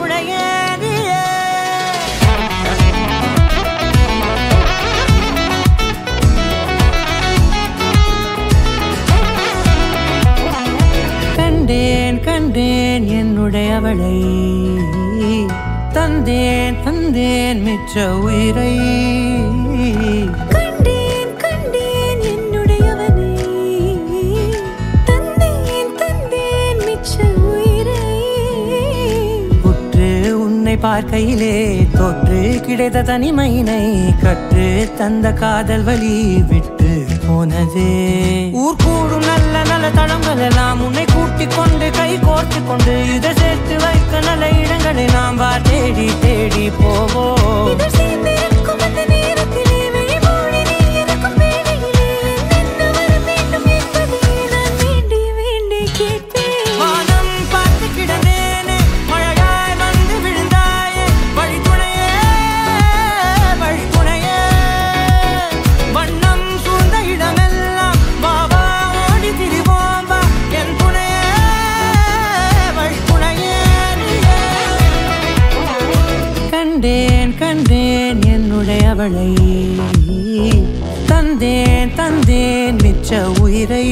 துணையே நீயே கண்டேன் கண்டேன் என்னுடையவளை தந்தேன் தந்தேன் மிச்ச உயிரை கண்டேன் கண்டேன் என்னுடையவனை தந்தேன் தந்தேன் மிச்ச உயிரை உற்று உன்னை பார்க்கையிலே தொற்று கிடைத்த தனிமையினை கற்று தந்த காதல் வழி விட்டு போனதே ஊர் கூடும் நல்ல நல்ல தளங்கள் எல்லாம் உன்னை கூட்டிக் கொண்டு கை கோர்த்து கொண்டு இதை சேர்த்து வைக்க நல்ல இடங்களை நாம் வா தேடி தேடி போவோம் கண்டேன் கண்டேன் என்னுடையவளை தந்தேன் தந்தேன் மிச்ச உயிரை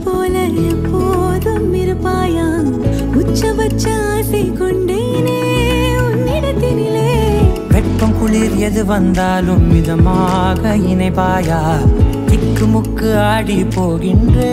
போல எப்போதும் இருப்பாயா உச்சபட்ச ஆசை கொண்டேனே உன்னிடத்தினிலே வெப்பம் குளிர் எது வந்தாலும் மிதமாக இணைப்பாயா திக்கு முக்கு ஆடி போகின்றே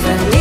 Gari